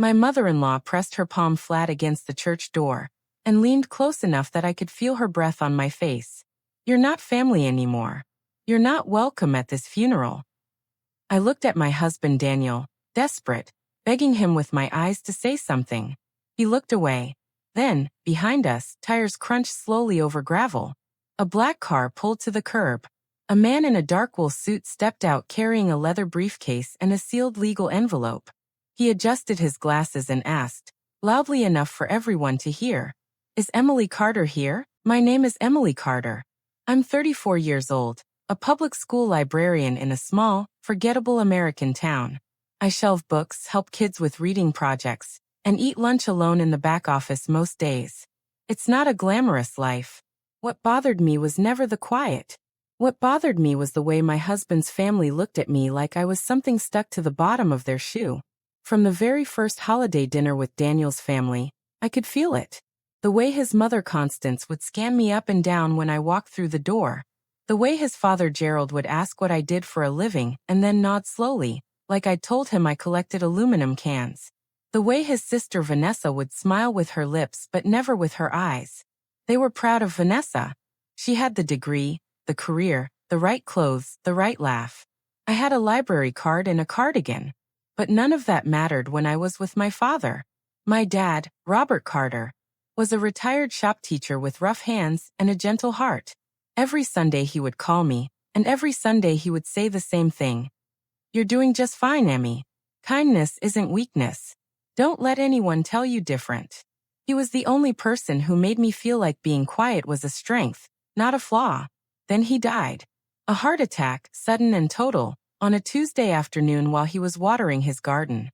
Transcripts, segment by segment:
My mother-in-law pressed her palm flat against the church door and leaned close enough that I could feel her breath on my face. "You're not family anymore. You're not welcome at this funeral." I looked at my husband Daniel, desperate, begging him with my eyes to say something. He looked away. Then, behind us, tires crunched slowly over gravel. A black car pulled to the curb. A man in a dark wool suit stepped out carrying a leather briefcase and a sealed legal envelope. He adjusted his glasses and asked, loudly enough for everyone to hear, "Is Emily Carter here?" "My name is Emily Carter. I'm 34 years old, a public school librarian in a small, forgettable American town. I shelve books, help kids with reading projects, and eat lunch alone in the back office most days. It's not a glamorous life. What bothered me was never the quiet. What bothered me was the way my husband's family looked at me like I was something stuck to the bottom of their shoe. From the very first holiday dinner with Daniel's family, I could feel it. The way his mother Constance would scan me up and down when I walked through the door. The way his father Gerald would ask what I did for a living and then nod slowly, like I'd told him I collected aluminum cans. The way his sister Vanessa would smile with her lips but never with her eyes. They were proud of Vanessa. She had the degree, the career, the right clothes, the right laugh. I had a library card and a cardigan. But none of that mattered when I was with my father. My dad, Robert Carter, was a retired shop teacher with rough hands and a gentle heart. Every Sunday he would call me, and every Sunday he would say the same thing. "You're doing just fine, Emmy. Kindness isn't weakness. Don't let anyone tell you different." He was the only person who made me feel like being quiet was a strength, not a flaw. Then he died. A heart attack, sudden and total, on a Tuesday afternoon while he was watering his garden.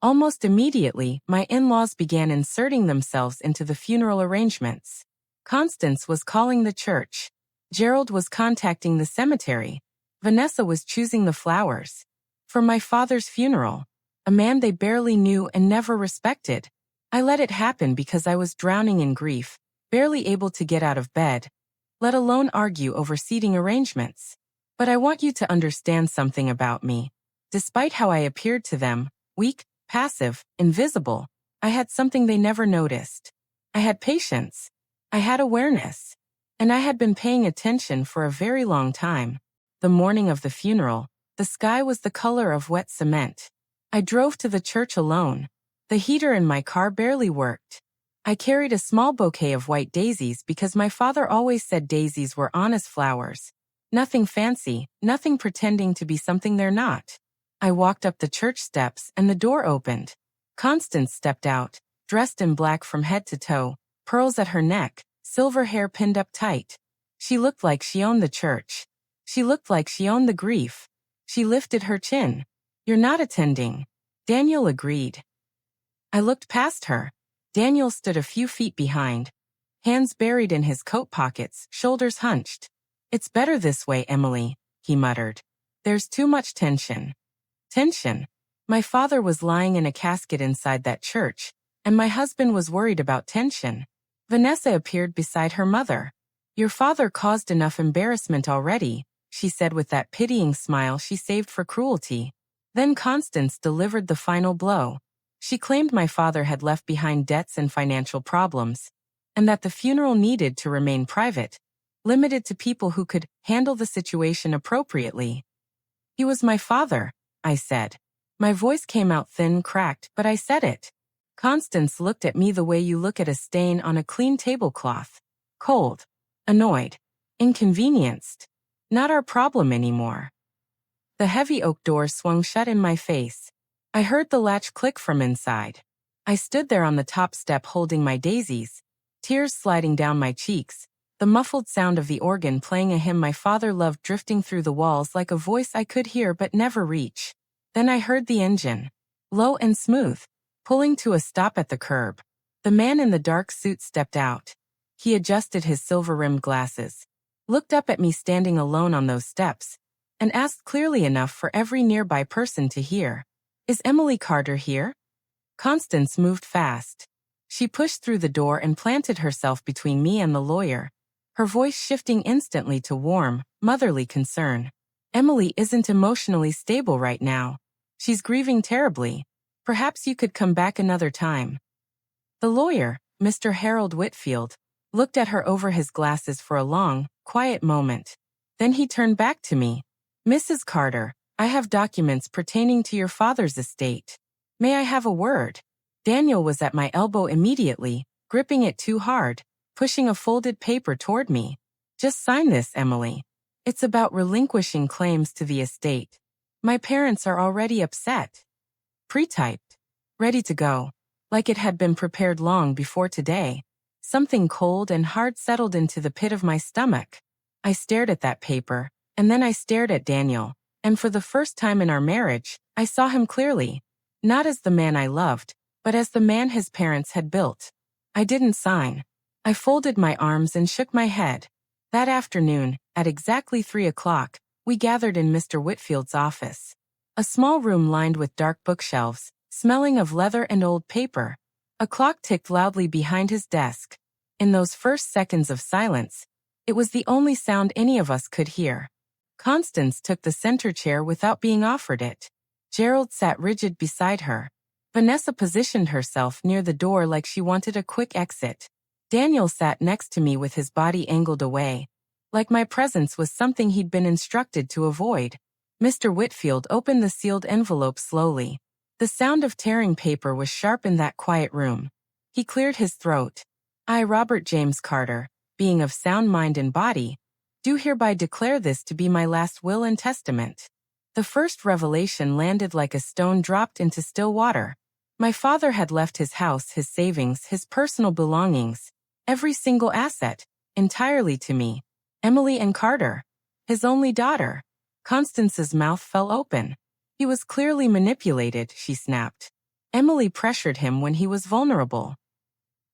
Almost immediately, my in-laws began inserting themselves into the funeral arrangements. Constance was calling the church. Gerald was contacting the cemetery. Vanessa was choosing the flowers. For my father's funeral, a man they barely knew and never respected. I let it happen because I was drowning in grief, barely able to get out of bed, let alone argue over seating arrangements. But I want you to understand something about me. Despite how I appeared to them, weak, passive, invisible, I had something they never noticed. I had patience. I had awareness. And I had been paying attention for a very long time. The morning of the funeral, the sky was the color of wet cement. I drove to the church alone. The heater in my car barely worked. I carried a small bouquet of white daisies because my father always said daisies were honest flowers. Nothing fancy, nothing pretending to be something they're not. I walked up the church steps and the door opened. Constance stepped out, dressed in black from head to toe, pearls at her neck, silver hair pinned up tight. She looked like she owned the church. She looked like she owned the grief. She lifted her chin. "You're not attending." Daniel agreed. I looked past her. Daniel stood a few feet behind, hands buried in his coat pockets, shoulders hunched. "It's better this way, Emily," he muttered. "There's too much tension." Tension. My father was lying in a casket inside that church, and my husband was worried about tension. Vanessa appeared beside her mother. "Your father caused enough embarrassment already," she said with that pitying smile she saved for cruelty. Then Constance delivered the final blow. She claimed my father had left behind debts and financial problems, and that the funeral needed to remain private, limited to people who could handle the situation appropriately. "He was my father," I said. My voice came out thin, cracked, but I said it. Constance looked at me the way you look at a stain on a clean tablecloth. Cold. Annoyed. Inconvenienced. Not our problem anymore. The heavy oak door swung shut in my face. I heard the latch click from inside. I stood there on the top step holding my daisies, tears sliding down my cheeks, the muffled sound of the organ playing a hymn my father loved drifting through the walls like a voice I could hear but never reach. Then I heard the engine, low and smooth, pulling to a stop at the curb. The man in the dark suit stepped out. He adjusted his silver-rimmed glasses, looked up at me standing alone on those steps, and asked clearly enough for every nearby person to hear, "Is Emily Carter here?" Constance moved fast. She pushed through the door and planted herself between me and the lawyer, her voice shifting instantly to warm, motherly concern. "Emily isn't emotionally stable right now. She's grieving terribly. Perhaps you could come back another time. The lawyer, Mr. Harold Whitfield, looked at her over his glasses for a long, quiet moment. Then he turned back to me. Mrs. Carter, I have documents pertaining to your father's estate. May I have a word? Daniel was at my elbow immediately, gripping it too hard, pushing a folded paper toward me. Just sign this, Emily. It's about relinquishing claims to the estate. My parents are already upset. Pre-typed. Ready to go. Like it had been prepared long before today. Something cold and hard settled into the pit of my stomach. I stared at that paper, and then I stared at Daniel, and for the first time in our marriage, I saw him clearly. Not as the man I loved, but as the man his parents had built. I didn't sign. I folded my arms and shook my head. That afternoon, at exactly 3 o'clock, we gathered in Mr. Whitfield's office. A small room lined with dark bookshelves, smelling of leather and old paper. A clock ticked loudly behind his desk. In those first seconds of silence, it was the only sound any of us could hear. Constance took the center chair without being offered it. Gerald sat rigid beside her. Vanessa positioned herself near the door like she wanted a quick exit. Daniel sat next to me with his body angled away, like my presence was something he'd been instructed to avoid. Mr. Whitfield opened the sealed envelope slowly. The sound of tearing paper was sharp in that quiet room. He cleared his throat. I, Robert James Carter, being of sound mind and body, do hereby declare this to be my last will and testament. The first revelation landed like a stone dropped into still water. My father had left his house, his savings, his personal belongings, every single asset, entirely to me. Emily and Carter, his only daughter. Constance's mouth fell open. He was clearly manipulated, she snapped. Emily pressured him when he was vulnerable.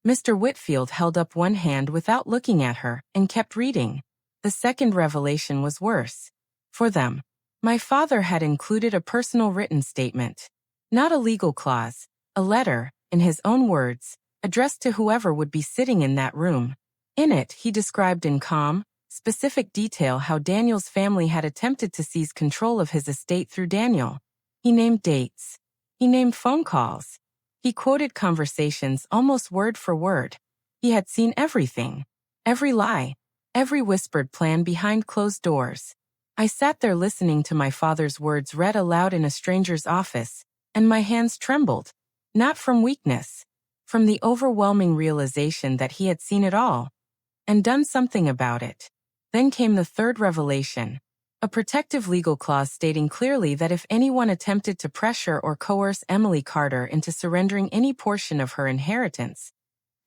Mr. Whitfield held up one hand without looking at her and kept reading. The second revelation was worse. For them. My father had included a personal written statement. Not a legal clause, a letter, in his own words, addressed to whoever would be sitting in that room. In it, he described in calm, specific detail how Daniel's family had attempted to seize control of his estate through Daniel. He named dates. He named phone calls. He quoted conversations almost word for word. He had seen everything. Every lie. Every whispered plan behind closed doors. I sat there listening to my father's words read aloud in a stranger's office, and my hands trembled. Not from weakness. From the overwhelming realization that he had seen it all. And done something about it. Then came the third revelation. A protective legal clause stating clearly that if anyone attempted to pressure or coerce Emily Carter into surrendering any portion of her inheritance,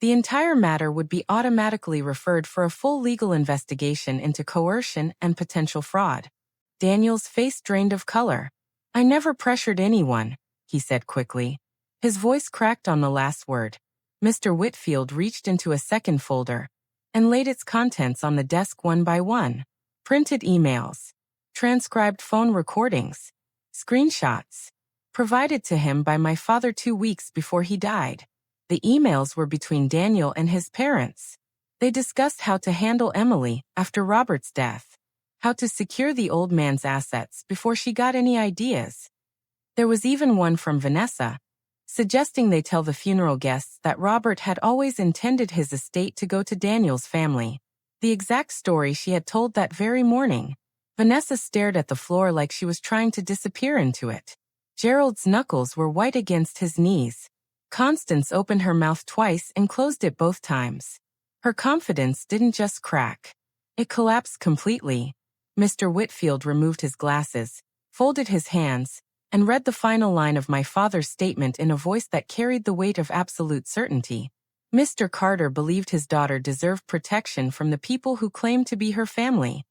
the entire matter would be automatically referred for a full legal investigation into coercion and potential fraud. Daniel's face drained of color. I never pressured anyone, he said quickly. His voice cracked on the last word. Mr. Whitfield reached into a second folder and laid its contents on the desk one by one. Printed emails. Transcribed phone recordings. Screenshots. Provided to him by my father 2 weeks before he died. The emails were between Daniel and his parents. They discussed how to handle Emily after Robert's death. How to secure the old man's assets before she got any ideas. There was even one from Vanessa, suggesting they tell the funeral guests that Robert had always intended his estate to go to Daniel's family. The exact story she had told that very morning. Vanessa stared at the floor like she was trying to disappear into it. Gerald's knuckles were white against his knees. Constance opened her mouth twice and closed it both times. Her confidence didn't just crack. It collapsed completely. Mr. Whitfield removed his glasses, folded his hands, and read the final line of my father's statement in a voice that carried the weight of absolute certainty. Mr. Carter believed his daughter deserved protection from the people who claimed to be her family.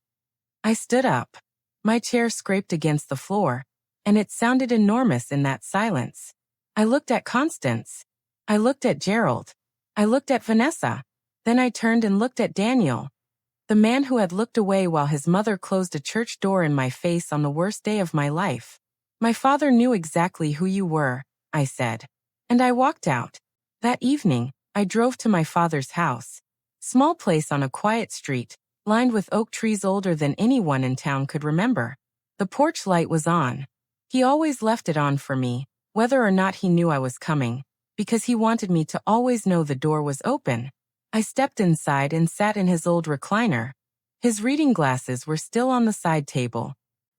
I stood up. My chair scraped against the floor, and it sounded enormous in that silence. I looked at Constance. I looked at Gerald. I looked at Vanessa. Then I turned and looked at Daniel. The man who had looked away while his mother closed a church door in my face on the worst day of my life. My father knew exactly who you were, I said. And I walked out. That evening, I drove to my father's house. Small place on a quiet street, lined with oak trees older than anyone in town could remember. The porch light was on. He always left it on for me, whether or not he knew I was coming, because he wanted me to always know the door was open. I stepped inside and sat in his old recliner. His reading glasses were still on the side table.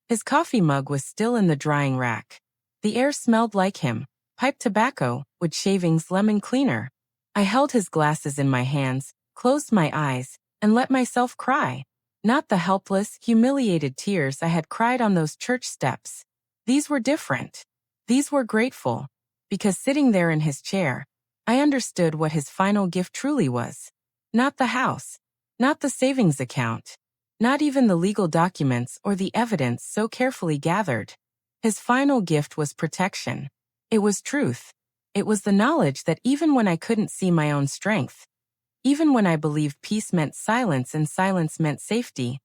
His coffee mug was still in the drying rack. The air smelled like him, pipe tobacco, wood shavings, lemon cleaner. I held his glasses in my hands, closed my eyes, and let myself cry. Not the helpless, humiliated tears I had cried on those church steps. These were different. These were grateful, because sitting there in his chair, I understood what his final gift truly was. Not the house, not the savings account, not even the legal documents or the evidence so carefully gathered. His final gift was protection. It was truth. It was the knowledge that even when I couldn't see my own strength, even when I believed peace meant silence and silence meant safety,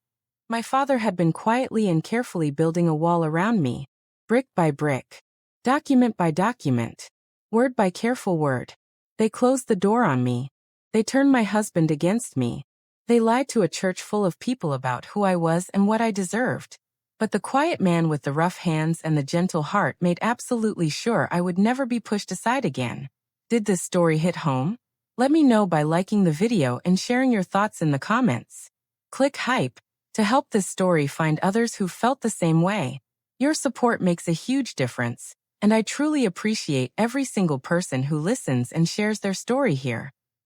my father had been quietly and carefully building a wall around me, brick by brick, document by document, word by careful word. They closed the door on me. They turned my husband against me. They lied to a church full of people about who I was and what I deserved. But the quiet man with the rough hands and the gentle heart made absolutely sure I would never be pushed aside again. Did this story hit home? Let me know by liking the video and sharing your thoughts in the comments. Click hype to help this story find others who felt the same way. Your support makes a huge difference, and I truly appreciate every single person who listens and shares their story here.